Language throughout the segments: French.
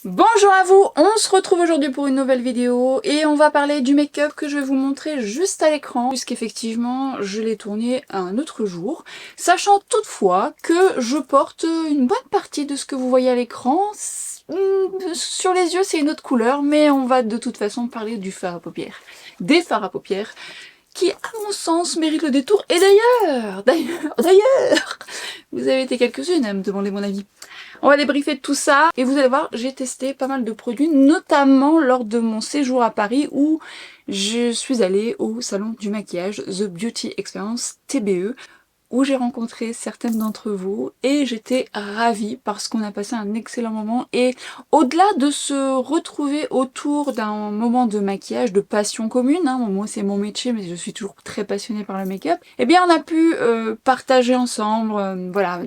Bonjour à vous, on se retrouve aujourd'hui pour une nouvelle vidéo et on va parler du make-up que je vais vous montrer juste à l'écran puisqu'effectivement je l'ai tourné un autre jour, sachant toutefois que je porte une bonne partie de ce que vous voyez à l'écran. Sur les yeux c'est une autre couleur, mais on va de toute façon parler du fard à paupières, des fards à paupières qui à mon sens méritent le détour. Et d'ailleurs, vous avez été quelques-unes à me demander mon avis. On va débriefer de tout ça et vous allez voir, j'ai testé pas mal de produits, notamment lors de mon séjour à Paris où je suis allée au salon du maquillage The Beauty Experience TBE, où j'ai rencontré certaines d'entre vous et j'étais ravie parce qu'on a passé un excellent moment. Et au-delà de se retrouver autour d'un moment de maquillage, de passion commune, hein, moi c'est mon métier mais je suis toujours très passionnée par le make-up, eh bien on a pu partager ensemble, voilà.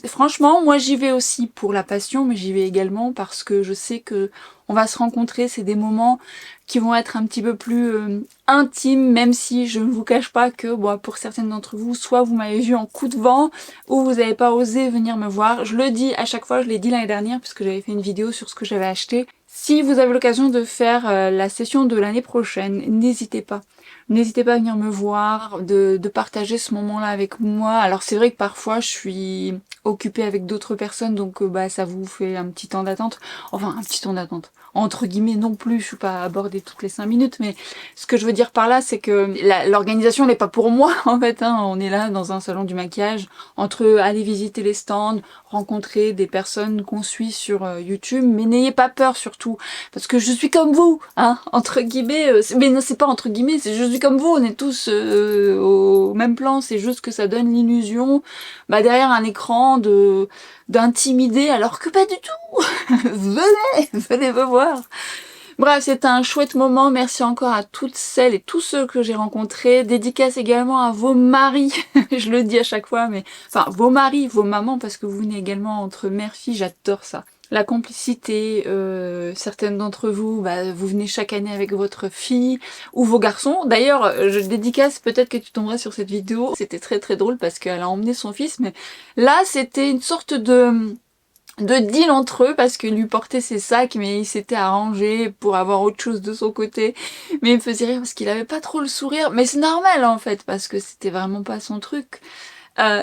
Franchement, moi j'y vais aussi pour la passion, mais j'y vais également parce que je sais que on va se rencontrer, c'est des moments qui vont être un petit peu plus intimes, même si je ne vous cache pas que bon, pour certaines d'entre vous, soit vous m'avez vu en coup de vent, ou vous n'avez pas osé venir me voir. Je le dis à chaque fois, je l'ai dit l'année dernière, puisque j'avais fait une vidéo sur ce que j'avais acheté. Si vous avez l'occasion de faire la session de l'année prochaine, n'hésitez pas. N'hésitez pas à venir me voir, de partager ce moment-là avec moi. Alors c'est vrai que parfois je suis occupée avec d'autres personnes, donc bah ça vous fait un petit temps d'attente. Enfin, un petit temps d'attente. Entre guillemets non plus, je suis pas abordée toutes les 5 minutes, mais ce que je veux dire par là, c'est que l'organisation n'est pas pour moi, en fait. Hein. On est là dans un salon du maquillage, entre aller visiter les stands, rencontrer des personnes qu'on suit sur YouTube, mais n'ayez pas peur surtout, parce que je suis comme vous, hein, entre guillemets, mais non, c'est pas entre guillemets, c'est je suis comme vous, on est tous au même plan, c'est juste que ça donne l'illusion, bah, derrière un écran d'intimider, alors que pas du tout. Venez me voir. Bref, c'était un chouette moment. Merci encore à toutes celles et tous ceux que j'ai rencontrés. Dédicace également à vos maris. Je le dis à chaque fois, mais enfin vos maris, vos mamans, parce que vous venez également entre mère-fille. J'adore ça. La complicité, certaines d'entre vous, bah, vous venez chaque année avec votre fille ou vos garçons. D'ailleurs, je dédicace, peut-être que tu tomberas sur cette vidéo. C'était très très drôle parce qu'elle a emmené son fils, mais là c'était une sorte de deal entre eux parce qu'il lui portait ses sacs mais il s'était arrangé pour avoir autre chose de son côté, mais il me faisait rire parce qu'il avait pas trop le sourire, mais c'est normal en fait parce que c'était vraiment pas son truc.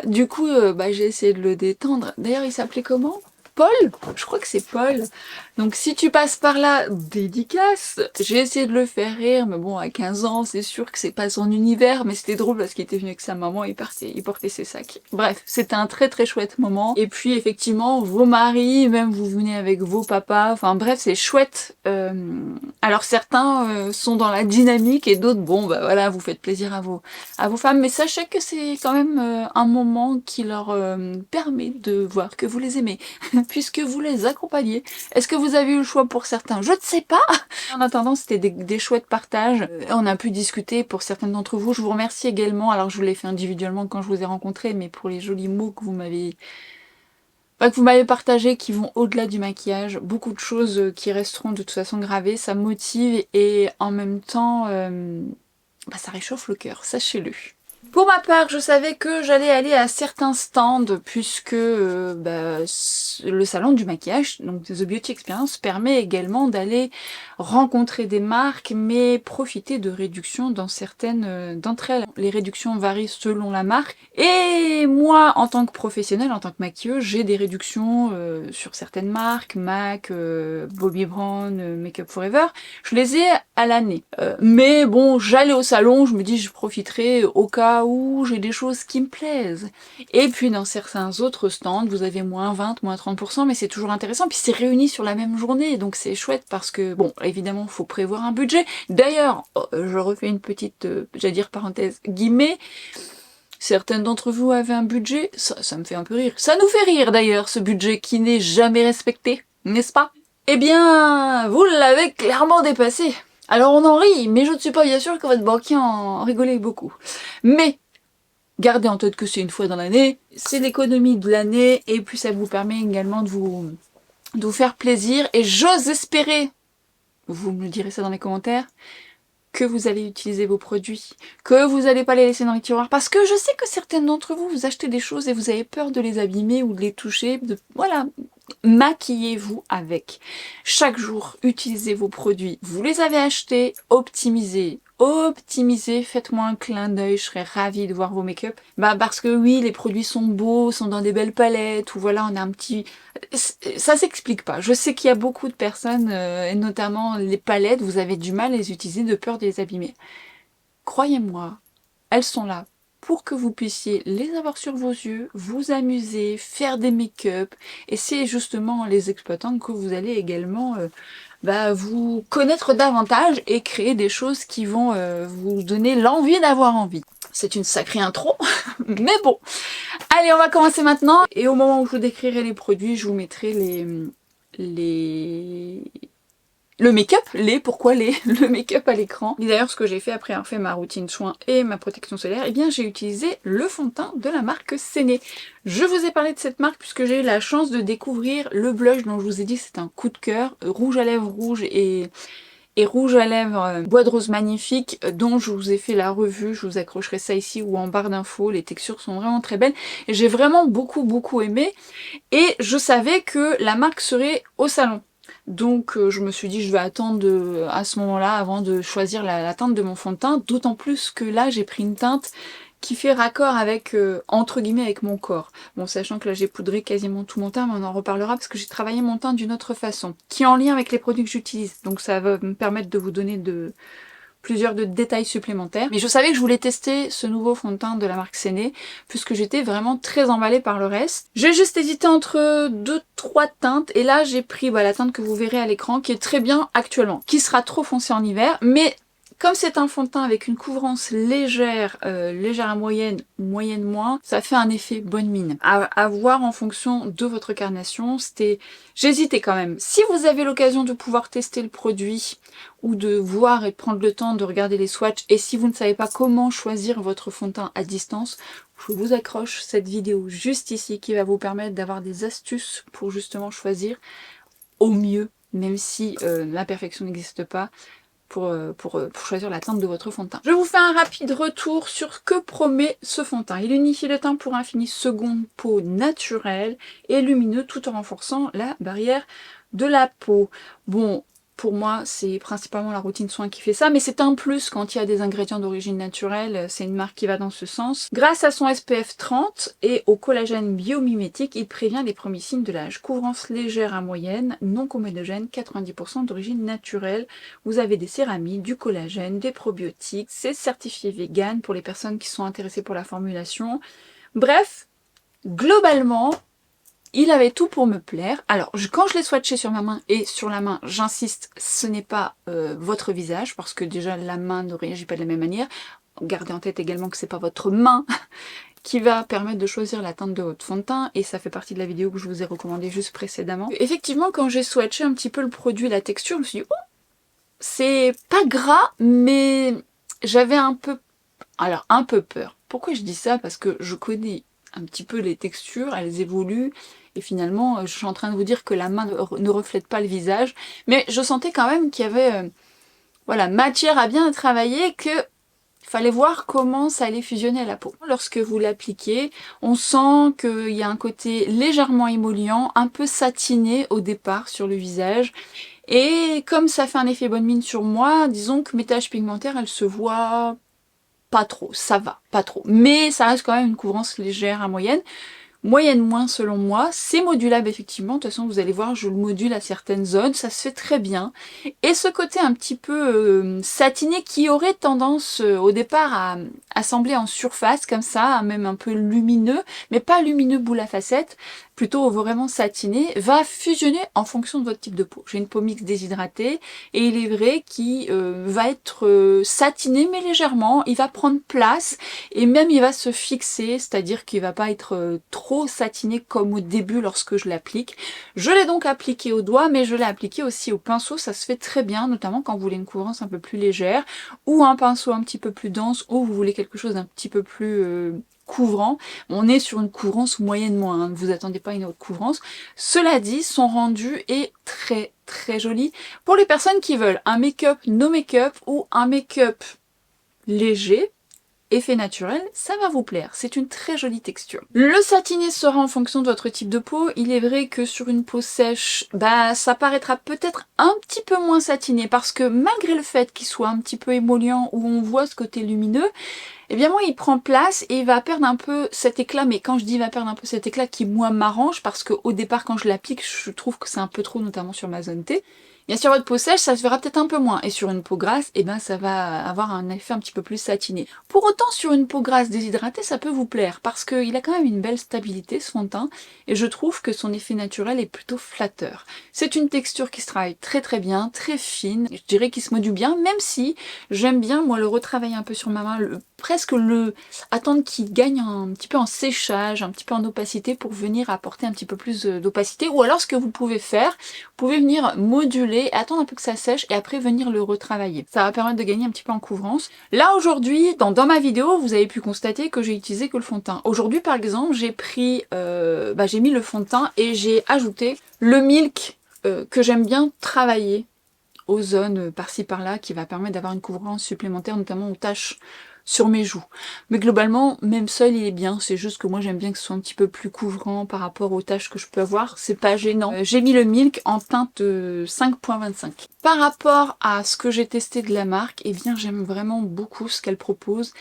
Du coup bah, j'ai essayé de le détendre. D'ailleurs il s'appelait comment? Paul? Je crois que c'est Paul. Donc si tu passes par là, dédicace. J'ai essayé de le faire rire, mais bon, à 15 ans, c'est sûr que c'est pas son univers, mais c'était drôle parce qu'il était venu avec sa maman, il portait ses sacs. Bref, c'était un très très chouette moment. Et puis effectivement, vos maris, même vous venez avec vos papas, enfin bref, c'est chouette. Alors certains sont dans la dynamique et d'autres, bon, bah voilà, vous faites plaisir à vos femmes, mais sachez que c'est quand même un moment qui leur permet de voir que vous les aimez. Puisque vous les accompagnez. Est-ce que vous avez eu le choix pour certains? Je ne sais pas. En attendant, c'était des chouettes partages. On a pu discuter pour certaines d'entre vous. Je vous remercie également. Alors, je vous l'ai fait individuellement quand je vous ai rencontré, mais pour les jolis mots que vous m'avez partagé, qui vont au-delà du maquillage. Beaucoup de choses qui resteront de toute façon gravées. Ça me motive et en même temps, bah, ça réchauffe le cœur. Sachez-le. Pour ma part, je savais que j'allais aller à certains stands puisque bah, le salon du maquillage, donc The Beauty Experience, permet également d'aller rencontrer des marques mais profiter de réductions dans certaines d'entre elles. Les réductions varient selon la marque et moi, en tant que professionnelle, en tant que maquilleuse, j'ai des réductions sur certaines marques, MAC, Bobbi Brown, Make Up For Ever. Je les ai à l'année. Mais bon, j'allais au salon, je me dis je profiterai au cas où j'ai des choses qui me plaisent. Et puis dans certains autres stands, vous avez moins 20, moins 30%, mais c'est toujours intéressant. Puis c'est réuni sur la même journée, donc c'est chouette parce que, bon, évidemment, il faut prévoir un budget. D'ailleurs, je refais une petite, j'allais dire parenthèse, guillemets, certaines d'entre vous avaient un budget, ça me fait un peu rire. Ça nous fait rire d'ailleurs, ce budget qui n'est jamais respecté, n'est-ce pas? Eh bien, vous l'avez clairement dépassé. Alors on en rit, mais je ne suis pas bien sûre que votre banquier en rigolait beaucoup. Mais gardez en tête que c'est une fois dans l'année, c'est l'économie de l'année, et puis ça vous permet également de vous faire plaisir, et j'ose espérer, vous me le direz ça dans les commentaires, que vous allez utiliser vos produits, que vous n'allez pas les laisser dans les tiroirs, parce que je sais que certaines d'entre vous, vous achetez des choses et vous avez peur de les abîmer ou de les toucher, voilà. Maquillez-vous avec. Chaque jour, utilisez vos produits. Vous les avez achetés, optimisez. Optimisez, faites-moi un clin d'œil, je serais ravie de voir vos make-up. Bah parce que oui, les produits sont beaux, sont dans des belles palettes, ou voilà, on a un petit... Ça s'explique pas. Je sais qu'il y a beaucoup de personnes, et notamment les palettes, vous avez du mal à les utiliser de peur de les abîmer. Croyez-moi, elles sont là pour que vous puissiez les avoir sur vos yeux, vous amuser, faire des make-up, et c'est justement en les exploitant que vous allez également vous connaître davantage et créer des choses qui vont vous donner l'envie d'avoir envie. C'est une sacrée intro, mais bon. Allez, on va commencer maintenant, et au moment où je vous décrirai les produits, je vous mettrai le make-up, le make-up à l'écran. Et d'ailleurs, ce que j'ai fait après avoir fait ma routine soin et ma protection solaire, eh bien j'ai utilisé le fond de teint de la marque Séné. Je vous ai parlé de cette marque puisque j'ai eu la chance de découvrir le blush dont je vous ai dit que c'est un coup de cœur, rouge à lèvres rouge et rouge à lèvres bois de rose magnifique, dont je vous ai fait la revue, je vous accrocherai ça ici ou en barre d'infos, les textures sont vraiment très belles, et j'ai vraiment beaucoup aimé, et je savais que la marque serait au salon. Donc je me suis dit je vais attendre à ce moment-là avant de choisir la teinte de mon fond de teint, d'autant plus que là j'ai pris une teinte qui fait raccord avec, entre guillemets, avec mon corps. Bon, sachant que là j'ai poudré quasiment tout mon teint, mais on en reparlera parce que j'ai travaillé mon teint d'une autre façon, qui est en lien avec les produits que j'utilise. Donc ça va me permettre de vous donner plusieurs détails supplémentaires. Mais je savais que je voulais tester ce nouveau fond de teint de la marque Séné, puisque j'étais vraiment très emballée par le reste. J'ai juste hésité entre 2-3 teintes, et là j'ai pris la teinte que vous verrez à l'écran, qui est très bien actuellement, qui sera trop foncée en hiver, mais comme c'est un fond de teint avec une couvrance légère, légère à moyenne, moyenne moins, ça fait un effet bonne mine. À voir en fonction de votre carnation. J'hésitais quand même. Si vous avez l'occasion de pouvoir tester le produit, ou de voir et prendre le temps de regarder les swatchs, et si vous ne savez pas comment choisir votre fond de teint à distance, je vous accroche cette vidéo juste ici qui va vous permettre d'avoir des astuces pour justement choisir au mieux, même si la perfection n'existe pas, pour choisir la teinte de votre fond de teint. Je vous fais un rapide retour sur ce que promet ce fond de teint. Il unifie le teint pour un fini seconde peau naturel et lumineux tout en renforçant la barrière de la peau. Bon, pour moi, c'est principalement la routine soin qui fait ça, mais c'est un plus quand il y a des ingrédients d'origine naturelle, c'est une marque qui va dans ce sens. Grâce à son SPF 30 et au collagène biomimétique, il prévient les premiers signes de l'âge. Couvrance légère à moyenne, non comédogène, 90% d'origine naturelle. Vous avez des céramides, du collagène, des probiotiques, c'est certifié vegan pour les personnes qui sont intéressées pour la formulation. Bref, globalement, il avait tout pour me plaire. Alors, quand je l'ai swatché sur ma main, et sur la main, j'insiste, ce n'est pas votre visage, parce que déjà la main ne réagit pas de la même manière. Gardez en tête également que c'est pas votre main qui va permettre de choisir la teinte de votre fond de teint, et ça fait partie de la vidéo que je vous ai recommandée juste précédemment. Effectivement, quand j'ai swatché un petit peu le produit, la texture, je me suis dit, oh, c'est pas gras, mais j'avais un peu peur. Pourquoi je dis ça? Parce que je connais un petit peu les textures, elles évoluent, et finalement je suis en train de vous dire que la main ne reflète pas le visage, mais je sentais quand même qu'il y avait matière à bien travailler, que fallait voir comment ça allait fusionner à la peau. Lorsque vous l'appliquez, on sent qu'il y a un côté légèrement émollient, un peu satiné au départ sur le visage, et comme ça fait un effet bonne mine sur moi, disons que mes taches pigmentaires, elles se voient pas trop, ça va, pas trop. Mais ça reste quand même une couvrance légère à moyenne. Moyenne moins selon moi, c'est modulable effectivement, de toute façon vous allez voir, je le module à certaines zones, ça se fait très bien. Et ce côté un petit peu satiné qui aurait tendance au départ à sembler en surface comme ça, même un peu lumineux, mais pas lumineux boule à facettes, plutôt vraiment satiné, va fusionner en fonction de votre type de peau. J'ai une peau mixte déshydratée, et il est vrai qu'il va être satiné mais légèrement, il va prendre place, et même il va se fixer, c'est-à-dire qu'il va pas être trop satiné comme au début lorsque je l'applique. Je l'ai donc appliqué au doigt, mais je l'ai appliqué aussi au pinceau, ça se fait très bien, notamment quand vous voulez une couvrance un peu plus légère, ou un pinceau un petit peu plus dense, ou vous voulez quelque chose d'un petit peu plus couvrant. On est sur une couvrance moyenne moins, hein, ne vous attendez pas à une autre couvrance. Cela dit, son rendu est très joli. Pour les personnes qui veulent un make-up no make-up ou un make-up léger, effet naturel, ça va vous plaire. C'est une très jolie texture. Le satiné sera en fonction de votre type de peau. Il est vrai que sur une peau sèche, bah ça paraîtra peut-être un petit peu moins satiné parce que malgré le fait qu'il soit un petit peu émollient où on voit ce côté lumineux, eh bien moi il prend place et il va perdre un peu cet éclat, mais quand je dis il va perdre un peu cet éclat qui moi m'arrange parce qu'au départ quand je l'applique je trouve que c'est un peu trop, notamment sur ma zone T. Bien sur votre peau sèche, ça se verra peut-être un peu moins. Et sur une peau grasse, eh ben ça va avoir un effet un petit peu plus satiné. Pour autant, sur une peau grasse déshydratée, ça peut vous plaire parce qu'il a quand même une belle stabilité, ce fond de teint. Et je trouve que son effet naturel est plutôt flatteur. C'est une texture qui se travaille très très bien, très fine. Je dirais qu'il se module bien, même si j'aime bien, moi, le retravailler un peu sur ma main, presque le attendre qu'il gagne un petit peu en séchage, un petit peu en opacité pour venir apporter un petit peu plus d'opacité. Ou alors, ce que vous pouvez faire, vous pouvez venir moduler, attendre un peu que ça sèche et après venir le retravailler. Ça va permettre de gagner un petit peu en couvrance. Là aujourd'hui, dans ma vidéo, vous avez pu constater que j'ai utilisé que le fond de teint. Aujourd'hui par exemple, j'ai pris, j'ai mis le fond de teint et j'ai ajouté le Milk que j'aime bien travailler aux zones par-ci par-là qui va permettre d'avoir une couvrance supplémentaire, notamment aux taches sur mes joues. Mais globalement, même seul, il est bien. C'est juste que moi, j'aime bien que ce soit un petit peu plus couvrant par rapport aux taches que je peux avoir. C'est pas gênant. J'ai mis le Milk en teinte 5.25. Par rapport à ce que j'ai testé de la marque, eh bien, j'aime vraiment beaucoup ce qu'elle propose.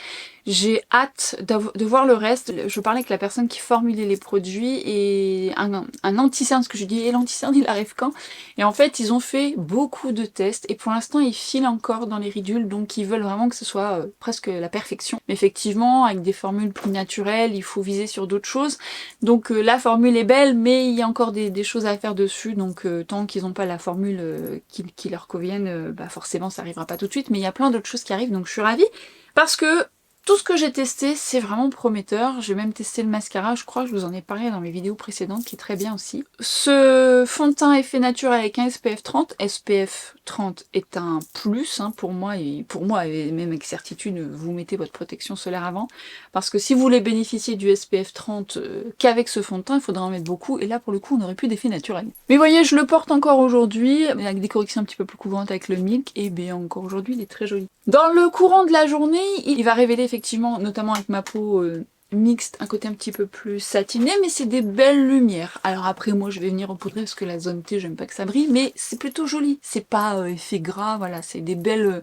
J'ai hâte de voir le reste. Je parlais avec la personne qui formulait les produits et un anti-cerne, ce que je dis, et l'anti-cerne, il arrive quand? Et en fait, ils ont fait beaucoup de tests et pour l'instant, ils filent encore dans les ridules, donc ils veulent vraiment que ce soit presque la perfection. Mais effectivement, avec des formules plus naturelles, il faut viser sur d'autres choses. Donc la formule est belle, mais il y a encore des choses à faire dessus, donc tant qu'ils n'ont pas la formule qui leur convienne, bah forcément, ça arrivera pas tout de suite, mais il y a plein d'autres choses qui arrivent, donc je suis ravie, parce que tout ce que j'ai testé, c'est vraiment prometteur. J'ai même testé le mascara, je crois que je vous en ai parlé dans mes vidéos précédentes, qui est très bien aussi. Ce fond de teint effet naturel avec un SPF 30. SPF 30 est un plus pour moi, et même avec certitude, vous mettez votre protection solaire avant. Parce que si vous voulez bénéficier du SPF 30 qu'avec ce fond de teint, il faudra en mettre beaucoup, et là pour le coup, on n'aurait plus d'effet naturel. Mais voyez, je le porte encore aujourd'hui, avec des corrections un petit peu plus couvrantes avec le Milk, et bien encore aujourd'hui, il est très joli. Dans le courant de la journée, il va révéler effectivement, notamment avec ma peau mixte, un côté un petit peu plus satiné, mais c'est des belles lumières. Alors après, moi, je vais venir repoudrer parce que la zone T, j'aime pas que ça brille, mais c'est plutôt joli. C'est pas effet gras, voilà, c'est des belles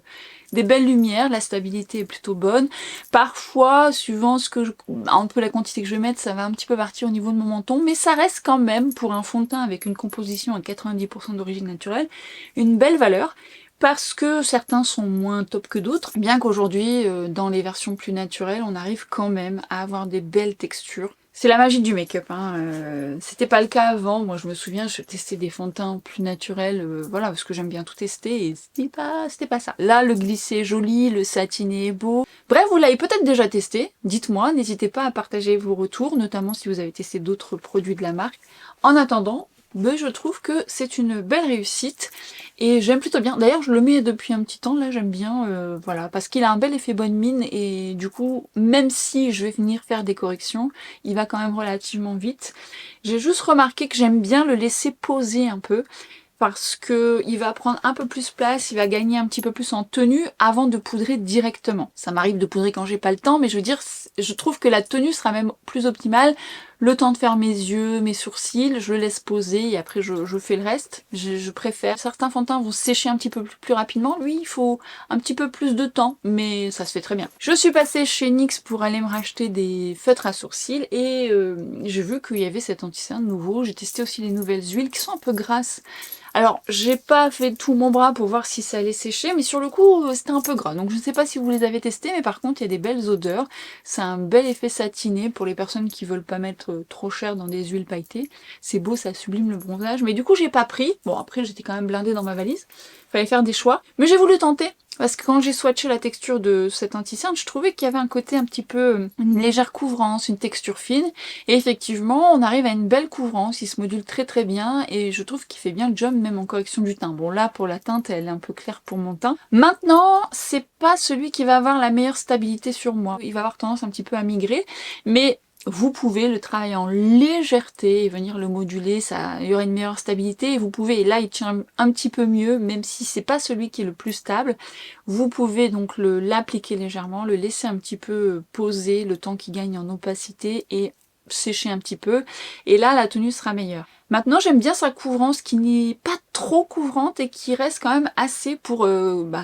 lumières, la stabilité est plutôt bonne. Parfois, suivant un peu la quantité que je vais mettre, ça va un petit peu partir au niveau de mon menton, mais ça reste quand même, pour un fond de teint avec une composition à 90% d'origine naturelle, une belle valeur. Parce que certains sont moins top que d'autres, bien qu'aujourd'hui, dans les versions plus naturelles, on arrive quand même à avoir des belles textures. C'est la magie du make-up, c'était pas le cas avant. Moi je me souviens, je testais des fonds de teint plus naturels, voilà, parce que j'aime bien tout tester, et c'était pas ça. Là, le glissé est joli, le satiné est beau. Bref, vous l'avez peut-être déjà testé, dites-moi, n'hésitez pas à partager vos retours, notamment si vous avez testé d'autres produits de la marque. En attendant, je trouve que c'est une belle réussite et j'aime plutôt bien. D'ailleurs, je le mets depuis un petit temps, là j'aime bien, voilà, parce qu'il a un bel effet bonne mine et du coup, même si je vais venir faire des corrections, il va quand même relativement vite. J'ai juste remarqué que j'aime bien le laisser poser un peu, parce que il va prendre un peu plus place, il va gagner un petit peu plus en tenue avant de poudrer directement. Ça m'arrive de poudrer quand j'ai pas le temps, mais je veux dire, je trouve que la tenue sera même plus optimale. Le temps de faire mes yeux, mes sourcils, je le laisse poser et après je fais le reste. Je préfère. Certains fonds de teint vont sécher un petit peu plus rapidement. Lui, il faut un petit peu plus de temps, mais ça se fait très bien. Je suis passée chez NYX pour aller me racheter des feutres à sourcils et j'ai vu qu'il y avait cet anti-cerne nouveau. J'ai testé aussi les nouvelles huiles qui sont un peu grasses. Alors, j'ai pas fait tout mon bras pour voir si ça allait sécher, mais sur le coup, c'était un peu gras. Donc je ne sais pas si vous les avez testés, mais par contre, il y a des belles odeurs. C'est un bel effet satiné pour les personnes qui veulent pas mettre trop cher dans des huiles pailletées. C'est beau, ça sublime le bronzage. Mais du coup, j'ai pas pris. Bon, après, j'étais quand même blindée dans ma valise. Fallait faire des choix. Mais j'ai voulu tenter. Parce que quand j'ai swatché la texture de cet anti-cerne, je trouvais qu'il y avait un côté un petit peu, une légère couvrance, une texture fine. Et effectivement, on arrive à une belle couvrance, il se module très très bien et je trouve qu'il fait bien le job même en correction du teint. Bon là, pour la teinte, elle est un peu claire pour mon teint. Maintenant, c'est pas celui qui va avoir la meilleure stabilité sur moi. Il va avoir tendance un petit peu à migrer, mais vous pouvez le travailler en légèreté et venir le moduler, ça, il y aura une meilleure stabilité, et vous pouvez, et là il tient un petit peu mieux, même si c'est pas celui qui est le plus stable, vous pouvez donc l'appliquer légèrement, le laisser un petit peu poser le temps qu'il gagne en opacité et sécher un petit peu, et là la tenue sera meilleure. Maintenant j'aime bien sa couvrance qui n'est pas trop couvrante et qui reste quand même assez pour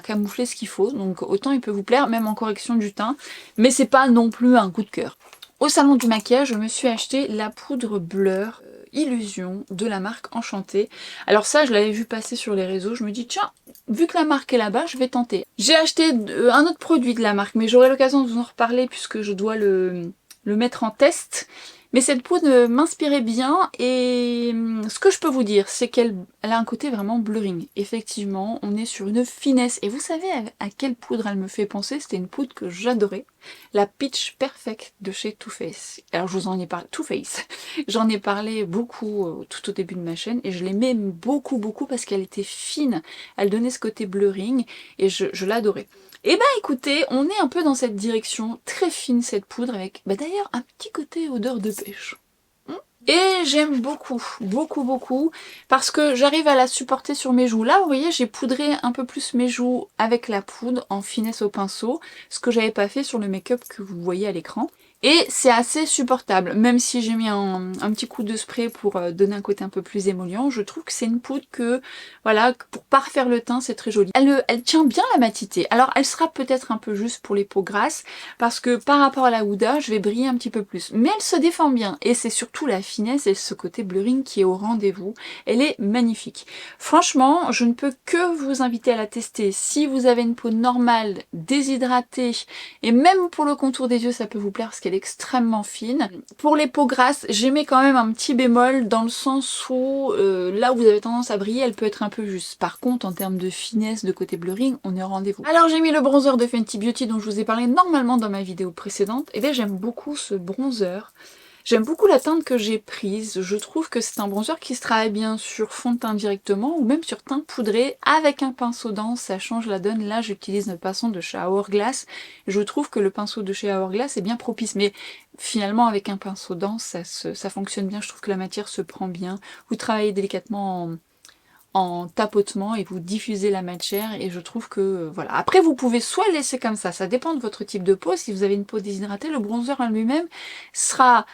camoufler ce qu'il faut, donc autant il peut vous plaire, même en correction du teint, mais c'est pas non plus un coup de cœur. Au salon du maquillage, je me suis acheté la poudre Blur Illusion de la marque Enchantée. Alors ça, je l'avais vu passer sur les réseaux, je me dis tiens, vu que la marque est là-bas, je vais tenter. J'ai acheté un autre produit de la marque, mais j'aurai l'occasion de vous en reparler puisque je dois le mettre en test. Mais cette poudre m'inspirait bien et ce que je peux vous dire, c'est qu'elle a un côté vraiment blurring. Effectivement, on est sur une finesse. Et vous savez à quelle poudre elle me fait penser? C'était une poudre que j'adorais. La Pitch Perfect de chez Too Faced. Alors je vous en ai parlé, Too Faced. J'en ai parlé beaucoup tout au début de ma chaîne et je l'aimais beaucoup parce qu'elle était fine. Elle donnait ce côté blurring et je l'adorais. Et bah écoutez, on est un peu dans cette direction, très fine cette poudre avec d'ailleurs un petit côté odeur de pêche. Et j'aime beaucoup, parce que j'arrive à la supporter sur mes joues. Là, vous voyez, j'ai poudré un peu plus mes joues avec la poudre en finesse au pinceau, ce que j'avais pas fait sur le make-up que vous voyez à l'écran. Et c'est assez supportable, même si j'ai mis un petit coup de spray pour donner un côté un peu plus émollient, je trouve que c'est une poudre que, voilà, pour parfaire le teint, c'est très joli. Elle tient bien la matité. Alors, elle sera peut-être un peu juste pour les peaux grasses, parce que par rapport à la Huda, je vais briller un petit peu plus. Mais elle se défend bien, et c'est surtout la finesse et ce côté blurring qui est au rendez-vous. Elle est magnifique. Franchement, je ne peux que vous inviter à la tester. Si vous avez une peau normale, déshydratée, et même pour le contour des yeux, ça peut vous plaire, parce qu'elle extrêmement fine. Pour les peaux grasses, j'aimais quand même un petit bémol dans le sens où là où vous avez tendance à briller, elle peut être un peu juste. Par contre, en termes de finesse, de côté blurring, on est au rendez-vous. Alors j'ai mis le bronzer de Fenty Beauty dont je vous ai parlé normalement dans ma vidéo précédente. Et bien j'aime beaucoup ce bronzer. J'aime beaucoup la teinte que j'ai prise, je trouve que c'est un bronzer qui se travaille bien sur fond de teint directement ou même sur teint poudré avec un pinceau dense, ça change la donne. Là j'utilise le pinceau de chez Hourglass, je trouve que le pinceau de chez Hourglass est bien propice, mais finalement avec un pinceau dense ça fonctionne bien, je trouve que la matière se prend bien. Vous travaillez délicatement en tapotement et vous diffusez la matière et je trouve que voilà. Après vous pouvez soit le laisser comme ça dépend de votre type de peau. Si vous avez une peau déshydratée, le bronzer en lui-même sera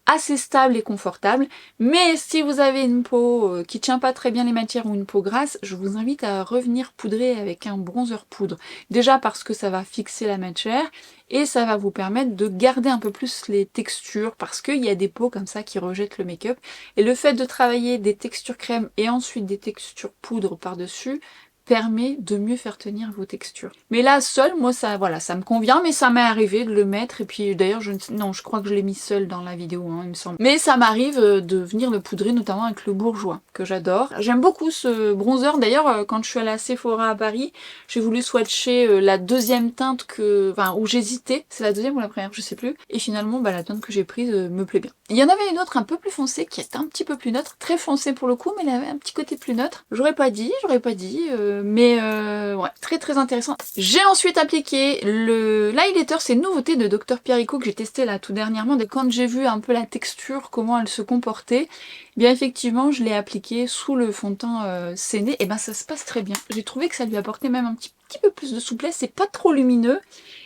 assez stable et confortable, mais si vous avez une peau qui tient pas très bien les matières ou une peau grasse, je vous invite à revenir poudrer avec un bronzer poudre. Déjà parce que ça va fixer la matière et ça va vous permettre de garder un peu plus les textures parce qu'il y a des peaux comme ça qui rejettent le make-up et le fait de travailler des textures crème et ensuite des textures poudre par-dessus permet de mieux faire tenir vos textures. Mais là, seul, moi, ça me convient, mais ça m'est arrivé de le mettre, et puis d'ailleurs, je crois que je l'ai mis seul dans la vidéo, hein, il me semble. Mais ça m'arrive de venir le poudrer, notamment avec le bourgeois, que j'adore. J'aime beaucoup ce bronzer, d'ailleurs, quand je suis allée à Sephora à Paris, j'ai voulu swatcher la deuxième teinte où j'hésitais, c'est la deuxième ou la première, je sais plus, et finalement, la teinte que j'ai prise me plaît bien. Il y en avait une autre un peu plus foncée, qui est un petit peu plus neutre, très foncée pour le coup, mais elle avait un petit côté plus neutre. J'aurais pas dit, ouais, très intéressant. J'ai ensuite appliqué l'highlighter, c'est une nouveauté de Dr Pierrico que j'ai testé là tout dernièrement. Et quand j'ai vu un peu la texture, comment elle se comportait, bien effectivement je l'ai appliqué sous le fond de teint Séné, et ça se passe très bien. J'ai trouvé que ça lui apportait même un petit peu plus de souplesse, c'est pas trop lumineux.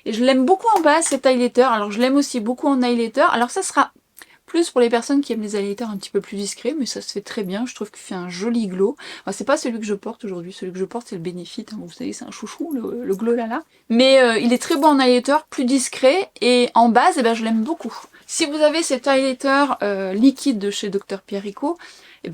Et je l'aime beaucoup en base cet highlighter, alors je l'aime aussi beaucoup en highlighter. Alors ça sera plus pour les personnes qui aiment les highlighters un petit peu plus discrets, mais ça se fait très bien, je trouve qu'il fait un joli glow. Enfin, c'est pas celui que je porte aujourd'hui, celui que je porte c'est le Benefit, hein, vous savez c'est un chouchou, le glow là. Mais il est très beau en highlighter, plus discret, et en base, je l'aime beaucoup. Si vous avez cet highlighter liquide de chez Dr Pierrico,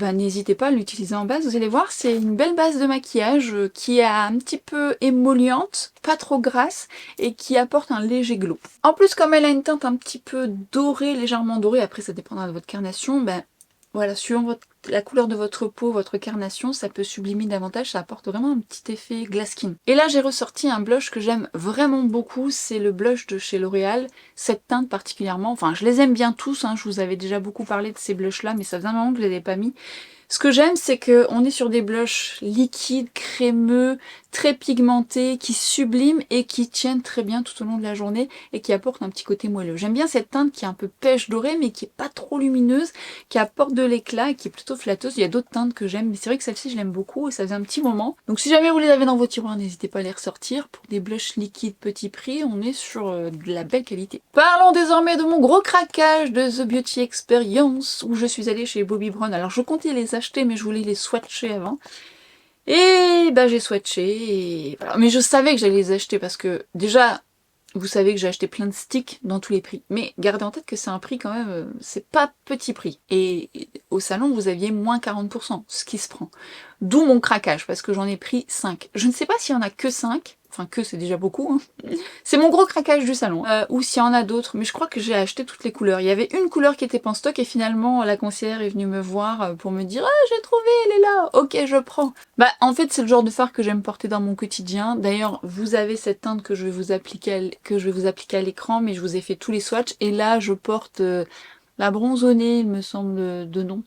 n'hésitez pas à l'utiliser en base, vous allez voir, c'est une belle base de maquillage qui est un petit peu émolliente, pas trop grasse, et qui apporte un léger glow. En plus, comme elle a une teinte un petit peu dorée, légèrement dorée, après ça dépendra de votre carnation, voilà, suivant votre la couleur de votre peau, votre carnation, ça peut sublimer davantage, ça apporte vraiment un petit effet glass skin. Et là j'ai ressorti un blush que j'aime vraiment beaucoup, c'est le blush de chez L'Oréal, cette teinte particulièrement, enfin je les aime bien tous, hein, je vous avais déjà beaucoup parlé de ces blushs là, mais ça faisait un moment que je les ai pas mis. Ce que j'aime, c'est qu'on est sur des blushs liquides, crémeux, très pigmentés, qui subliment et qui tiennent très bien tout au long de la journée et qui apportent un petit côté moelleux. J'aime bien cette teinte qui est un peu pêche dorée mais qui est pas trop lumineuse, qui apporte de l'éclat et qui est plutôt flatteuse. Il y a d'autres teintes que j'aime, mais c'est vrai que celle-ci je l'aime beaucoup et ça faisait un petit moment. Donc si jamais vous les avez dans vos tiroirs, n'hésitez pas à les ressortir. Pour des blushs liquides petit prix, on est sur de la belle qualité. Parlons désormais de mon gros craquage de The Beauty Experience où je suis allée chez Bobbi Brown. Alors je comptais les acheter mais je voulais les swatcher avant. Et bah j'ai swatché et voilà. Mais je savais que j'allais les acheter parce que déjà vous savez que j'ai acheté plein de sticks dans tous les prix. Mais gardez en tête que c'est un prix quand même, c'est pas petit prix. Et au salon vous aviez moins 40%, ce qui se prend. D'où mon craquage parce que j'en ai pris 5. Je ne sais pas s'il y en a que 5. Enfin que c'est déjà beaucoup, hein. C'est mon gros craquage du salon. Ou s'il y en a d'autres, mais je crois que j'ai acheté toutes les couleurs. Il y avait une couleur qui était pas en stock et finalement la conseillère est venue me voir pour me dire « Ah j'ai trouvé, elle est là, ok je prends ». Bah en fait c'est le genre de fard que j'aime porter dans mon quotidien. D'ailleurs vous avez cette teinte que je vais vous appliquer à l'écran, mais je vous ai fait tous les swatchs. Et là je porte la bronzonnée, il me semble de nom.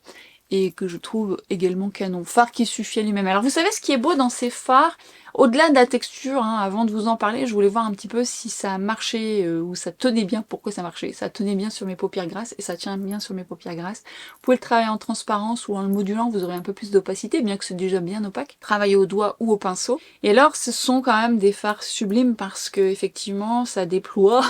Et que je trouve également canon. Fard qui suffit à lui-même. Alors vous savez ce qui est beau dans ces fards, au-delà de la texture, hein, avant de vous en parler, je voulais voir un petit peu si ça marchait ou ça tenait bien. Pourquoi ça marchait? Ça tenait bien sur mes paupières grasses et ça tient bien sur mes paupières grasses. Vous pouvez le travailler en transparence ou en le modulant, vous aurez un peu plus d'opacité, bien que c'est déjà bien opaque. Travailler au doigt ou au pinceau. Et alors ce sont quand même des fards sublimes parce que effectivement ça déploie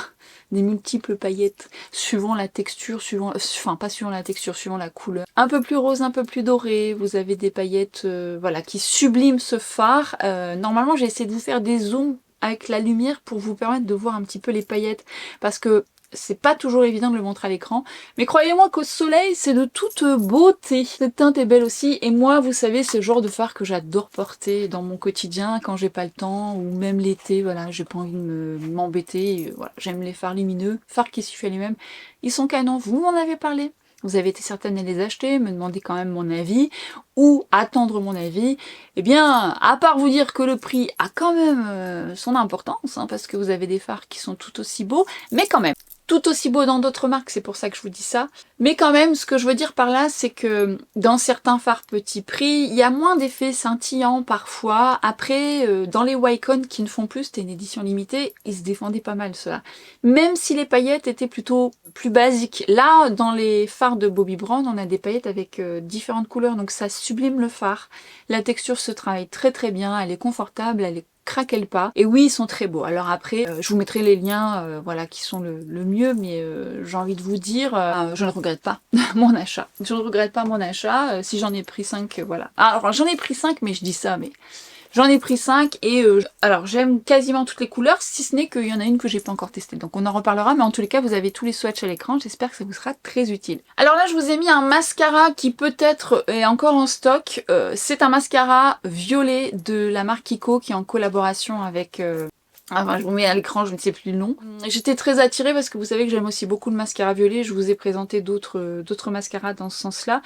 des multiples paillettes suivant la texture, enfin pas suivant la texture, suivant la couleur. Un peu plus rose, un peu plus doré, vous avez des paillettes voilà, qui subliment ce fard. Normalement j'ai essayé de vous faire des zooms avec la lumière pour vous permettre de voir un petit peu les paillettes parce que c'est pas toujours évident de le montrer à l'écran, mais croyez-moi qu'au soleil c'est de toute beauté. Cette teinte est belle aussi et moi vous savez c'est le genre de fard que j'adore porter dans mon quotidien quand j'ai pas le temps ou même l'été, voilà, j'ai pas envie de m'embêter, voilà, j'aime les fards lumineux, fards qui suffisent à lui-même, ils sont canons, vous m'en avez parlé. Vous avez été certaine à les acheter, me demander quand même mon avis, ou attendre mon avis. Eh bien, à part vous dire que le prix a quand même son importance, hein, parce que vous avez des fards qui sont tout aussi beaux, mais quand même. Tout aussi beau dans d'autres marques, c'est pour ça que je vous dis ça. Mais quand même, ce que je veux dire par là, c'est que dans certains fards petit prix, il y a moins d'effets scintillants parfois. Après, dans les Wycon qui ne font plus, c'était une édition limitée, ils se défendaient pas mal cela. Même si les paillettes étaient plutôt plus basiques. Là, dans les fards de Bobbi Brown, on a des paillettes avec différentes couleurs, donc ça sublime le fard. La texture se travaille très très bien, elle est confortable, elle est craquez pas. Et oui, ils sont très beaux. Alors après, je vous mettrai les liens voilà, qui sont le mieux, mais j'ai envie de vous dire, je ne regrette pas mon achat. Je ne regrette pas mon achat. Si j'en ai pris 5, voilà. Alors j'en ai pris 5, mais je dis ça, mais j'en ai pris 5 et alors j'aime quasiment toutes les couleurs, si ce n'est qu'il y en a une que j'ai pas encore testée. Donc on en reparlera, mais en tous les cas, vous avez tous les swatchs à l'écran. J'espère que ça vous sera très utile. Alors là, je vous ai mis un mascara qui peut-être est encore en stock. C'est un mascara violet de la marque Kiko qui est en collaboration avec... Enfin, je vous mets à l'écran, je ne sais plus le nom. J'étais très attirée parce que vous savez que j'aime aussi beaucoup le mascara violet. Je vous ai présenté d'autres mascaras dans ce sens-là.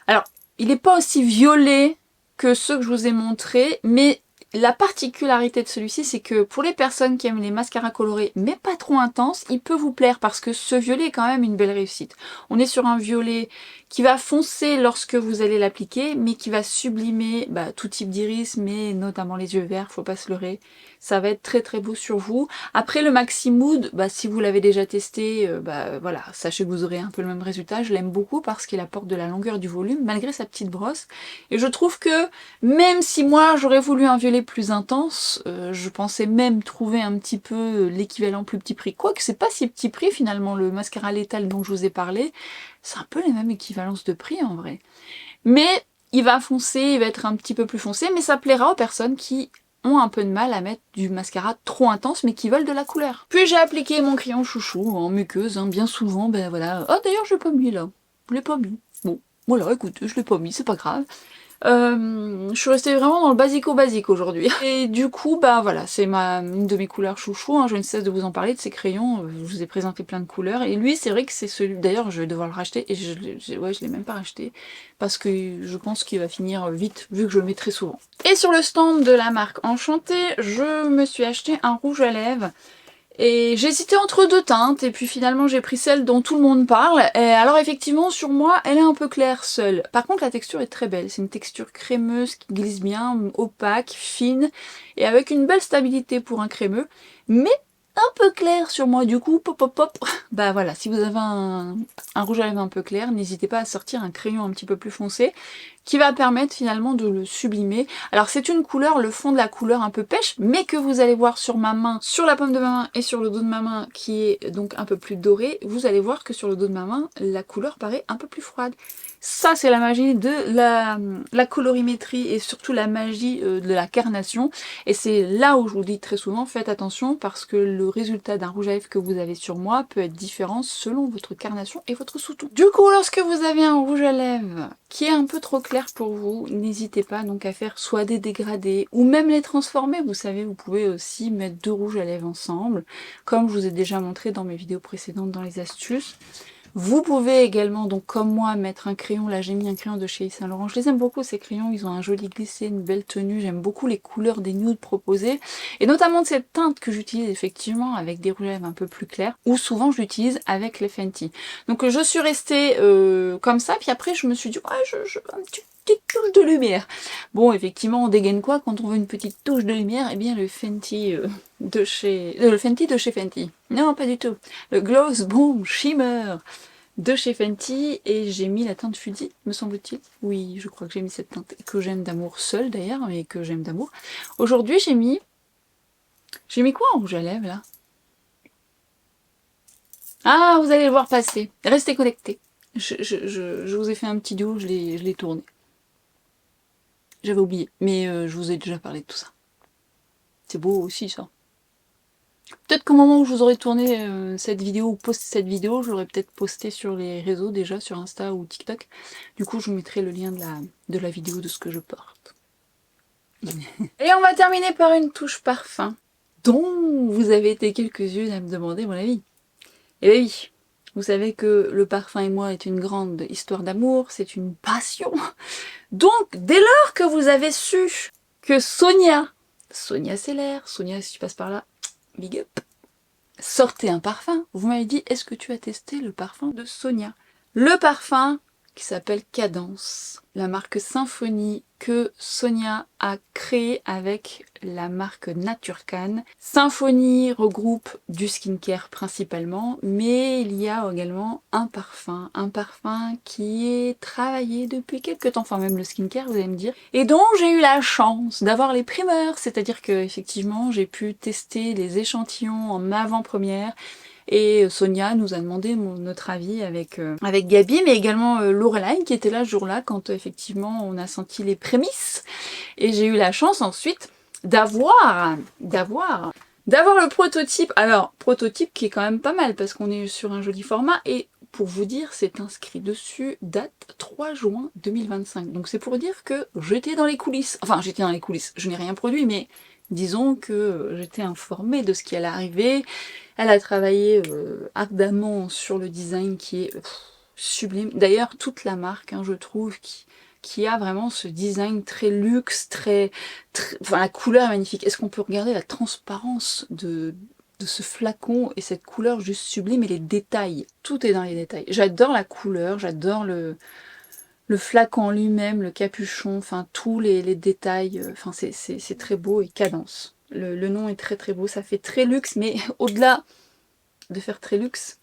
Alors, il n'est pas aussi violet que ceux que je vous ai montrés, mais la particularité de celui-ci, c'est que pour les personnes qui aiment les mascaras colorés, mais pas trop intenses, il peut vous plaire parce que ce violet est quand même une belle réussite. On est sur un violet qui va foncer lorsque vous allez l'appliquer, mais qui va sublimer tout type d'iris, mais notamment les yeux verts, faut pas se leurrer. Ça va être très très beau sur vous. Après le Maxi Mood, si vous l'avez déjà testé, voilà, sachez que vous aurez un peu le même résultat. Je l'aime beaucoup parce qu'il apporte de la longueur du volume, malgré sa petite brosse. Et je trouve que, même si moi j'aurais voulu un violet plus intense, je pensais même trouver un petit peu l'équivalent plus petit prix. Quoique c'est pas si petit prix finalement, le mascara létal dont je vous ai parlé, c'est un peu les mêmes équivalences de prix en vrai. Mais il va foncer, il va être un petit peu plus foncé, mais ça plaira aux personnes qui ont un peu de mal à mettre du mascara trop intense mais qui veulent de la couleur. Puis j'ai appliqué mon crayon chouchou en muqueuse, hein, bien souvent, voilà. Oh d'ailleurs je l'ai pas mis là, je l'ai pas mis. Bon, voilà, écoutez, je l'ai pas mis, c'est pas grave. Je suis restée vraiment dans le basico-basique aujourd'hui. Et du coup, bah voilà, c'est une de mes couleurs chouchou, hein. Je ne cesse de vous en parler de ces crayons. Je vous ai présenté plein de couleurs. Et lui, c'est vrai que c'est celui... D'ailleurs, je vais devoir le racheter. Et je l'ai même pas racheté. Parce que je pense qu'il va finir vite, vu que je le mets très souvent. Et sur le stand de la marque Enchantée, je me suis acheté un rouge à lèvres. Et j'hésitais entre deux teintes, et puis finalement j'ai pris celle dont tout le monde parle. Et alors effectivement, sur moi, elle est un peu claire seule. Par contre, la texture est très belle. C'est une texture crémeuse qui glisse bien, opaque, fine, et avec une belle stabilité pour un crémeux. Mais un peu clair sur moi, du coup, pop pop pop. Bah voilà, si vous avez un rouge à lèvres un peu clair, n'hésitez pas à sortir un crayon un petit peu plus foncé, qui va permettre finalement de le sublimer. Alors c'est une couleur, le fond de la couleur un peu pêche, mais que vous allez voir sur ma main, sur la paume de ma main et sur le dos de ma main, qui est donc un peu plus doré, vous allez voir que sur le dos de ma main, la couleur paraît un peu plus froide. Ça, c'est la magie de la colorimétrie et surtout la magie de la carnation. Et c'est là où je vous dis très souvent, faites attention parce que le résultat d'un rouge à lèvres que vous avez sur moi peut être différent selon votre carnation et votre sous-ton. Du coup, lorsque vous avez un rouge à lèvres qui est un peu trop clair pour vous, n'hésitez pas donc à faire soit des dégradés ou même les transformer. Vous savez, vous pouvez aussi mettre deux rouges à lèvres ensemble, comme je vous ai déjà montré dans mes vidéos précédentes dans les astuces. Vous pouvez également, donc comme moi, mettre un crayon. Là, j'ai mis un crayon de chez Yves Saint Laurent. Je les aime beaucoup, ces crayons. Ils ont un joli glissé, une belle tenue. J'aime beaucoup les couleurs des nudes proposées. Et notamment de cette teinte que j'utilise effectivement avec des rouges à lèvres un peu plus clairs. Ou souvent, je l'utilise avec les Fenty. Donc, je suis restée comme ça. Puis après, je me suis dit, ouais, je veux un petit petite touche de lumière. Bon, effectivement, on dégaine quoi quand on veut une petite touche de lumière? Eh bien, le Fenty de chez... le Fenty de chez Fenty. Non, pas du tout. Le Gloss Bomb Shimmer de chez Fenty, et j'ai mis la teinte Fuji, me semble-t-il. Oui, je crois que j'ai mis cette teinte, que j'aime d'amour seule d'ailleurs, mais que j'aime d'amour. Aujourd'hui, j'ai mis... J'ai mis quoi en rouge à lèvres, là? Ah, vous allez le voir passer. Restez connectés. Je vous ai fait un petit duo, je l'ai tourné. J'avais oublié, mais je vous ai déjà parlé de tout ça. C'est beau aussi, ça. Peut-être qu'au moment où je vous aurai tourné cette vidéo, ou posté cette vidéo, je l'aurai peut-être posté sur les réseaux déjà, sur Insta ou TikTok. Du coup, je vous mettrai le lien de la vidéo de ce que je porte. Et on va terminer par une touche parfum, dont vous avez été quelques-unes à me demander mon avis. Et bien oui, vous savez que le parfum et moi est une grande histoire d'amour, c'est une passion. Donc, dès lors que vous avez su que Sonia Seller, Sonia si tu passes par là, big up, sortait un parfum, vous m'avez dit, est-ce que tu as testé le parfum de Sonia? Le parfum qui s'appelle Cadence, la marque Symphonie que Sonia a créé avec la marque Naturcan. Symphonie regroupe du skincare principalement, mais il y a également un parfum qui est travaillé depuis quelques temps, enfin même le skincare vous allez me dire, et dont j'ai eu la chance d'avoir les primeurs, c'est-à-dire que effectivement j'ai pu tester les échantillons en avant-première. Et Sonia nous a demandé notre avis avec Gabi, mais également Lorelai qui était là ce jour-là quand effectivement on a senti les prémices. Et j'ai eu la chance ensuite d'avoir le prototype. Alors, prototype qui est quand même pas mal parce qu'on est sur un joli format. Et pour vous dire, c'est inscrit dessus, date 3 juin 2025. Donc c'est pour dire que j'étais dans les coulisses. Enfin, j'étais dans les coulisses, je n'ai rien produit, mais disons que j'étais informée de ce qui allait arriver. Elle a travaillé ardemment sur le design qui est sublime. D'ailleurs, toute la marque, hein, je trouve, qui a vraiment ce design très luxe, très enfin, la couleur est magnifique. Est-ce qu'on peut regarder la transparence de ce flacon et cette couleur juste sublime et les détails? Tout est dans les détails. J'adore la couleur, j'adore le flacon lui-même, le capuchon, enfin tous les détails, enfin c'est très beau. Et Cadence. Le nom est très très beau, ça fait très luxe, mais au-delà de faire très luxe,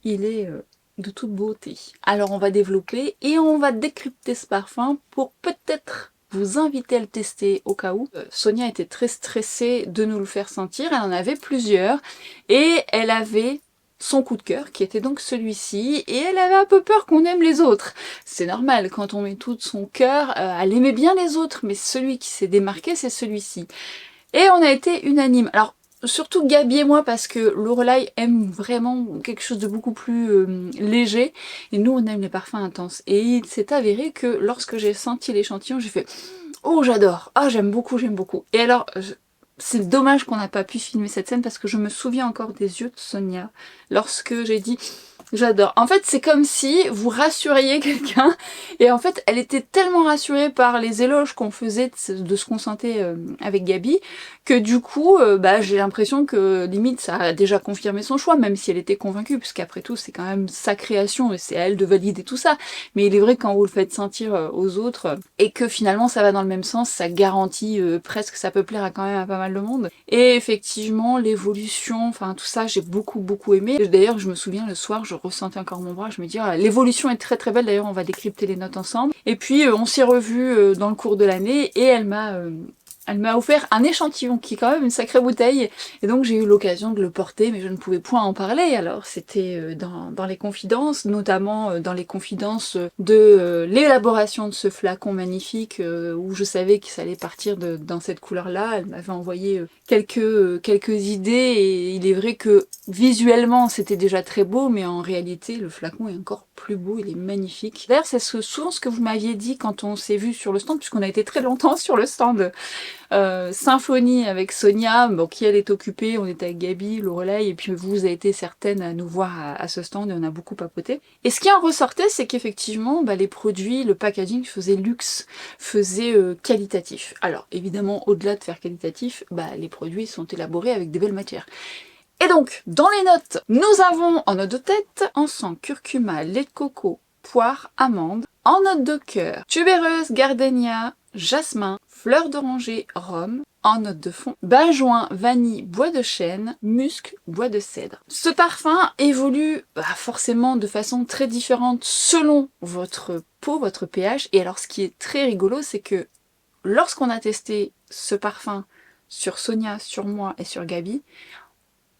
il est de toute beauté. Alors on va développer et on va décrypter ce parfum pour peut-être vous inviter à le tester au cas où. Sonia était très stressée de nous le faire sentir, elle en avait plusieurs et elle avait son coup de cœur qui était donc celui-ci et elle avait un peu peur qu'on aime les autres. C'est normal, quand on met tout de son cœur, elle aimait bien les autres, mais celui qui s'est démarqué c'est celui-ci. Et on a été unanime. Alors surtout Gabi et moi, parce que Lorelai aime vraiment quelque chose de beaucoup plus léger, et nous on aime les parfums intenses. Et il s'est avéré que lorsque j'ai senti l'échantillon, j'ai fait oh j'adore, ah j'aime beaucoup, j'aime beaucoup. Et alors, c'est dommage qu'on n'a pas pu filmer cette scène parce que je me souviens encore des yeux de Sonia lorsque j'ai dit j'adore. En fait, c'est comme si vous rassuriez quelqu'un et en fait, elle était tellement rassurée par les éloges qu'on faisait de ce qu'on sentait avec Gabi que du coup, bah, j'ai l'impression que limite ça a déjà confirmé son choix, même si elle était convaincue, puisqu'après tout, c'est quand même sa création et c'est à elle de valider tout ça. Mais il est vrai que quand vous le faites sentir aux autres et que finalement ça va dans le même sens, ça garantit presque que ça peut plaire à quand même à pas mal de monde. Et effectivement, l'évolution, enfin tout ça, j'ai beaucoup aimé. D'ailleurs, je me souviens le soir, je ressentais encore mon bras, je me dis ah, l'évolution est très belle, d'ailleurs on va décrypter les notes ensemble. Et puis on s'est revus dans le cours de l'année et elle m'a offert un échantillon qui est quand même une sacrée bouteille et donc j'ai eu l'occasion de le porter mais je ne pouvais point en parler. Alors c'était dans les confidences, notamment dans les confidences de l'élaboration de ce flacon magnifique où je savais que ça allait partir dans cette couleur là. Elle m'avait envoyé quelques idées et il est vrai que visuellement c'était déjà très beau mais en réalité le flacon est encore plus beau, il est magnifique. D'ailleurs c'est souvent ce que vous m'aviez dit quand on s'est vu sur le stand puisqu'on a été très longtemps sur le stand Symphonie avec Sonia, bon, qui elle est occupée, on était avec Gabi, Lorelai, et puis vous avez été certaines à nous voir à ce stand et on a beaucoup papoté. Et ce qui en ressortait, c'est qu'effectivement, bah, les produits, le packaging faisait luxe, faisait qualitatif. Alors évidemment, au-delà de faire qualitatif, bah, les produits sont élaborés avec des belles matières. Et donc, dans les notes, nous avons en note de tête encens, curcuma, lait de coco, poire, amande. En note de cœur, tubéreuse, gardénia, jasmin, fleur d'oranger, rhum. En note de fond, benjoin, vanille, bois de chêne, musc, bois de cèdre. Ce parfum évolue forcément de façon très différente selon votre peau, votre pH. Et alors ce qui est très rigolo, c'est que lorsqu'on a testé ce parfum sur Sonia, sur moi et sur Gabi,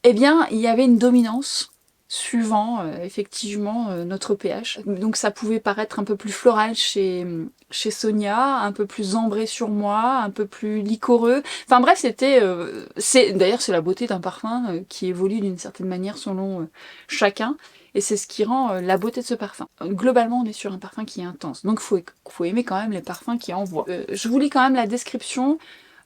eh bien, il y avait une dominance suivant effectivement notre pH. Donc ça pouvait paraître un peu plus floral chez Sonia, un peu plus ambré sur moi, un peu plus liquoreux. Enfin bref, d'ailleurs c'est la beauté d'un parfum qui évolue d'une certaine manière selon chacun. Et c'est ce qui rend la beauté de ce parfum. Globalement, on est sur un parfum qui est intense. Donc faut aimer quand même les parfums qui envoient. Je vous lis quand même la description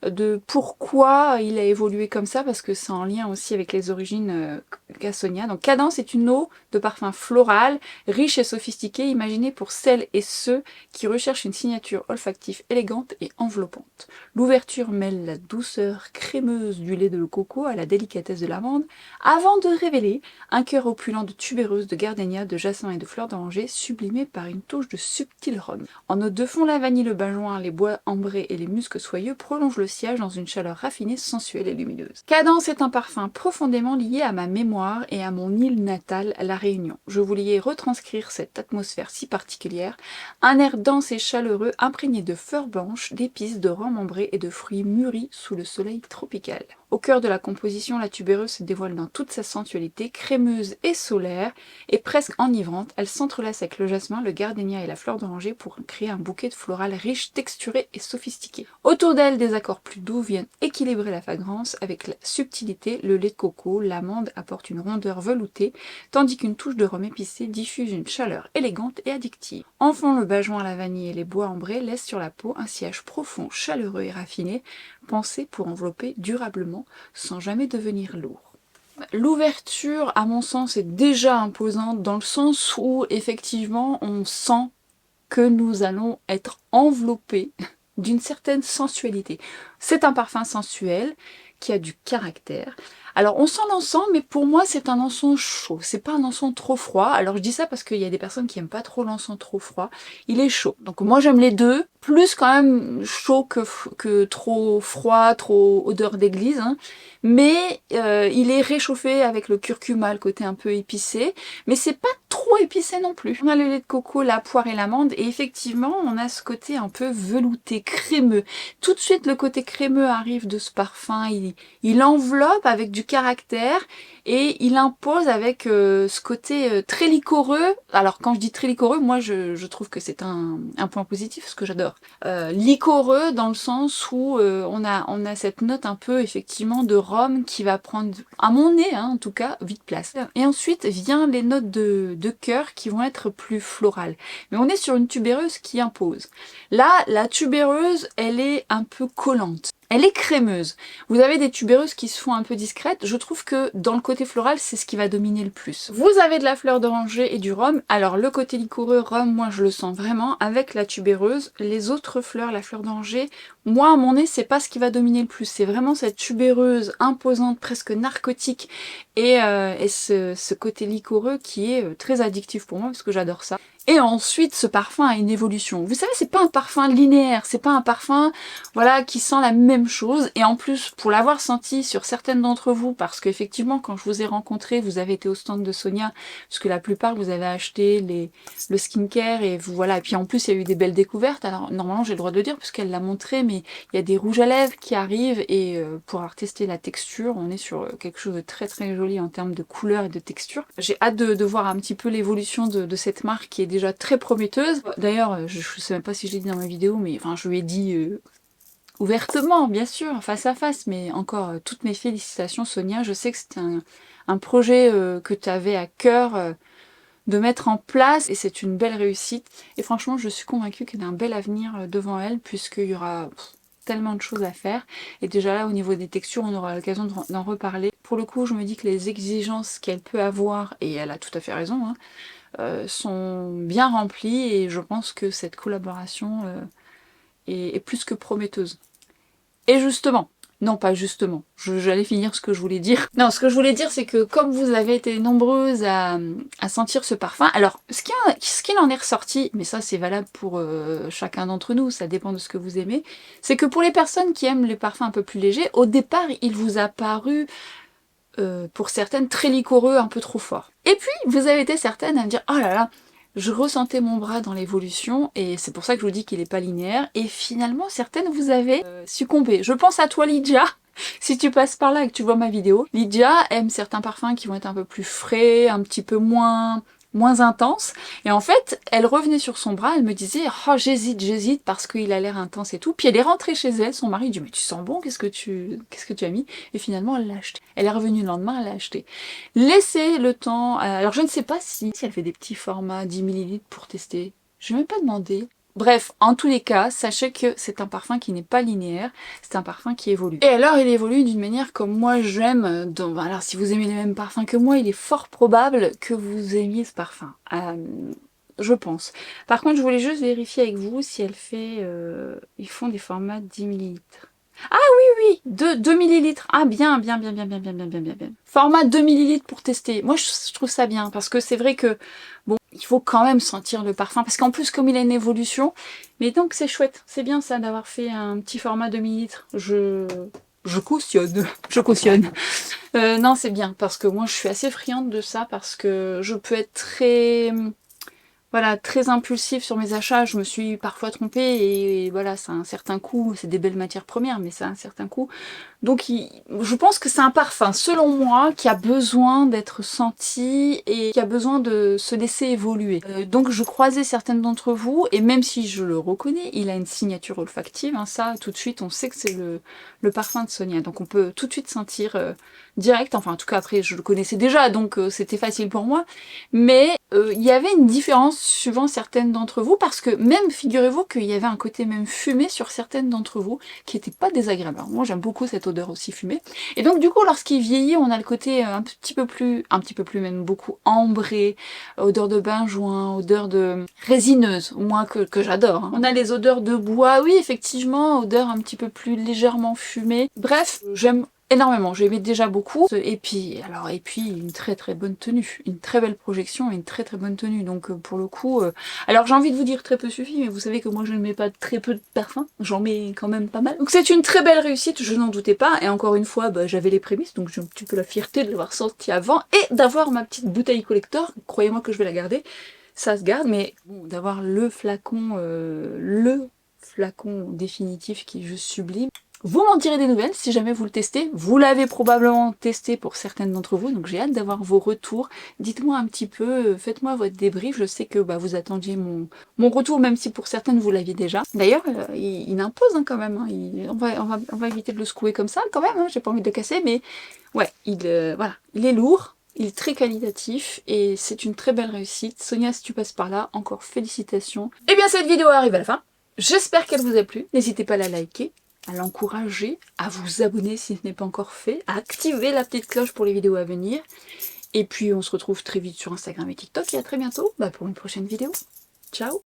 de pourquoi il a évolué comme ça, parce que c'est en lien aussi avec les origines qu'a Sonia. Donc Cadence est une eau de parfum floral, riche et sophistiquée, imaginée pour celles et ceux qui recherchent une signature olfactive élégante et enveloppante. L'ouverture mêle la douceur crémeuse du lait de coco à la délicatesse de l'amande, avant de révéler un cœur opulent de tubéreuse, de gardénia, de jasmin et de fleurs d'oranger, sublimé par une touche de subtil rhum. En note de fond, la vanille, le benjoin, les bois ambrés et les muscs soyeux prolongent le siège dans une chaleur raffinée, sensuelle et lumineuse. Cadence est un parfum profondément lié à ma mémoire et à mon île natale, la Réunion. Je voulais retranscrire cette atmosphère si particulière, un air dense et chaleureux imprégné de fleurs blanches, d'épices, de rhum ambré et de fruits mûris sous le soleil tropical. Au cœur de la composition, la tubéreuse se dévoile dans toute sa sensualité, crémeuse et solaire, et presque enivrante. Elle s'entrelace avec le jasmin, le gardénia et la fleur d'oranger pour créer un bouquet de floral riche, texturé et sophistiqué. Autour d'elle, des accords plus doux viennent équilibrer la fragrance avec la subtilité. Le lait de coco, l'amande apporte une rondeur veloutée, tandis qu'une touche de rhum épicé diffuse une chaleur élégante et addictive. Enfin, le benjoin, la vanille et les bois ambrés laissent sur la peau un sillage profond, chaleureux et raffiné, pensé pour envelopper durablement sans jamais devenir lourd. L'ouverture, à mon sens, est déjà imposante dans le sens où, effectivement, on sent que nous allons être enveloppés d'une certaine sensualité. C'est un parfum sensuel qui a du caractère. Alors on sent l'encens, mais pour moi c'est un encens chaud, c'est pas un encens trop froid. Alors je dis ça parce qu'il y a des personnes qui aiment pas trop l'encens trop froid. Il est chaud, donc moi j'aime les deux, plus quand même chaud que trop froid, trop odeur d'église, hein. Mais il est réchauffé avec le curcuma, le côté un peu épicé, mais c'est pas trop épicé non plus. On a le lait de coco, la poire et l'amande, et effectivement on a ce côté un peu velouté, crémeux. Tout de suite le côté crémeux arrive de ce parfum, il enveloppe avec du du caractère et il impose avec ce côté très liquoreux. Alors quand je dis très liquoreux, moi je trouve que c'est un point positif, ce que j'adore. Liquoreux dans le sens où on a cette note un peu effectivement de rhum qui va prendre, à mon nez hein, en tout cas, vite place. Et ensuite vient les notes de cœur qui vont être plus florales. Mais on est sur une tubéreuse qui impose. Là, la tubéreuse, elle est un peu collante. Elle est crémeuse. Vous avez des tubéreuses qui se font un peu discrètes. Je trouve que dans le côté floral, c'est ce qui va dominer le plus. Vous avez de la fleur d'oranger et du rhum. Alors le côté liquoreux, rhum, moi je le sens vraiment avec la tubéreuse. Les autres fleurs, la fleur d'oranger, moi à mon nez, c'est pas ce qui va dominer le plus. C'est vraiment cette tubéreuse imposante, presque narcotique et ce côté liquoreux qui est très addictif pour moi parce que j'adore ça. Et ensuite, ce parfum a une évolution. Vous savez, c'est pas un parfum linéaire, c'est pas un parfum, voilà, qui sent la même chose. Et en plus, pour l'avoir senti sur certaines d'entre vous, parce qu'effectivement, quand je vous ai rencontré, vous avez été au stand de Sonia, puisque la plupart, vous avez acheté le skincare, et vous, voilà. Et puis en plus, il y a eu des belles découvertes. Alors, normalement, j'ai le droit de le dire, puisqu'elle l'a montré, mais il y a des rouges à lèvres qui arrivent, et pour avoir testé la texture, on est sur quelque chose de très très joli en termes de couleur et de texture. J'ai hâte de voir un petit peu l'évolution de cette marque qui est déjà très prometteuse. D'ailleurs, je sais même pas si je l'ai dit dans ma vidéo, mais enfin je lui ai dit ouvertement, bien sûr, face à face, mais encore toutes mes félicitations Sonia, je sais que c'était un projet que tu avais à cœur de mettre en place et c'est une belle réussite. Et franchement, je suis convaincue qu'elle a un bel avenir devant elle puisqu'il y aura tellement de choses à faire. Et déjà là, au niveau des textures, on aura l'occasion d'en reparler. Pour le coup, je me dis que les exigences qu'elle peut avoir, et elle a tout à fait raison, hein, sont bien remplies et je pense que cette collaboration est plus que prometteuse. Et justement, non pas justement, j'allais finir ce que je voulais dire. Non, ce que je voulais dire c'est que comme vous avez été nombreuses à sentir ce parfum, alors ce qu'il en est ressorti, mais ça c'est valable pour chacun d'entre nous, ça dépend de ce que vous aimez, c'est que pour les personnes qui aiment les parfums un peu plus légers, au départ il vous a paru pour certaines très liquoreux, un peu trop fort. Et puis, vous avez été certaines à me dire « Oh là là, je ressentais mon bras dans l'évolution, et c'est pour ça que je vous dis qu'il n'est pas linéaire. » Et finalement, certaines, vous avez succombé. Je pense à toi, Lydia, si tu passes par là et que tu vois ma vidéo. Lydia aime certains parfums qui vont être un peu plus frais, un petit peu moins intense. Et en fait, elle revenait sur son bras, elle me disait « Oh, j'hésite parce qu'il a l'air intense et tout. » Puis elle est rentrée chez elle, son mari dit « Mais tu sens bon, qu'est-ce que tu as mis ?» Et finalement, elle l'a acheté. Elle est revenue le lendemain, elle l'a acheté. Laissez le temps. Alors je ne sais pas si elle fait des petits formats 10 ml pour tester. Je n'ai même pas demandé. Bref, en tous les cas, sachez que c'est un parfum qui n'est pas linéaire, c'est un parfum qui évolue. Et alors, il évolue d'une manière comme moi j'aime. Donc, alors, si vous aimez les mêmes parfums que moi, il est fort probable que vous aimiez ce parfum. Je pense. Par contre, je voulais juste vérifier avec vous si elle fait... ils font des formats 10 ml. Ah oui, 2 millilitres. Ah bien. Format 2 millilitres pour tester. Moi, je trouve ça bien, parce que c'est vrai que, bon, il faut quand même sentir le parfum, parce qu'en plus, comme il a une évolution, mais donc c'est chouette. C'est bien ça, d'avoir fait un petit format 2 millilitres. Je cautionne. Je cautionne. Non, c'est bien, parce que moi, je suis assez friande de ça, parce que je peux être très... Voilà, très impulsive sur mes achats, je me suis parfois trompée et voilà, ça a un certain coût, c'est des belles matières premières, mais ça a un certain coût. Donc je pense que c'est un parfum, selon moi, qui a besoin d'être senti et qui a besoin de se laisser évoluer. Donc je croisais certaines d'entre vous, et même si je le reconnais, il a une signature olfactive, hein, ça, tout de suite, on sait que c'est le parfum de Sonia. Donc on peut tout de suite sentir direct, enfin en tout cas après je le connaissais déjà, donc c'était facile pour moi, mais il y avait une différence suivant certaines d'entre vous, parce que même, figurez-vous qu'il y avait un côté même fumé sur certaines d'entre vous, qui n'était pas désagréable. Alors moi j'aime beaucoup cette odeur aussi fumée, et donc du coup lorsqu'il vieillit, on a le côté un petit peu plus même beaucoup ambré, odeur de benjoin, odeur de résineuse, moi que j'adore. Hein. On a les odeurs de bois, oui effectivement, odeur un petit peu plus légèrement fumée. Bref, j'aime énormément, j'aimais déjà beaucoup, et puis une très très bonne tenue, une très belle projection et une très très bonne tenue, donc pour le coup, alors j'ai envie de vous dire très peu suffit, mais vous savez que moi je ne mets pas très peu de parfum, j'en mets quand même pas mal, donc c'est une très belle réussite, je n'en doutais pas, et encore une fois, j'avais les prémices, donc j'ai un petit peu la fierté de l'avoir sorti avant, et d'avoir ma petite bouteille collector, croyez-moi que je vais la garder, ça se garde, mais bon, d'avoir le flacon définitif qui est juste sublime. Vous m'en direz des nouvelles si jamais vous le testez. Vous l'avez probablement testé pour certaines d'entre vous, donc j'ai hâte d'avoir vos retours. Dites-moi un petit peu, faites-moi votre débrief. Je sais que vous attendiez mon retour, même si pour certaines vous l'aviez déjà. D'ailleurs, il impose quand même. Hein. On va éviter de le secouer comme ça quand même. Hein. J'ai pas envie de le casser, mais ouais, voilà, il est lourd. Il est très qualitatif et c'est une très belle réussite. Sonia, si tu passes par là, encore félicitations. Et bien cette vidéo arrive à la fin. J'espère qu'elle vous a plu. N'hésitez pas à la liker, à l'encourager, à vous abonner si ce n'est pas encore fait, à activer la petite cloche pour les vidéos à venir. Et puis on se retrouve très vite sur Instagram et TikTok et à très bientôt pour une prochaine vidéo. Ciao!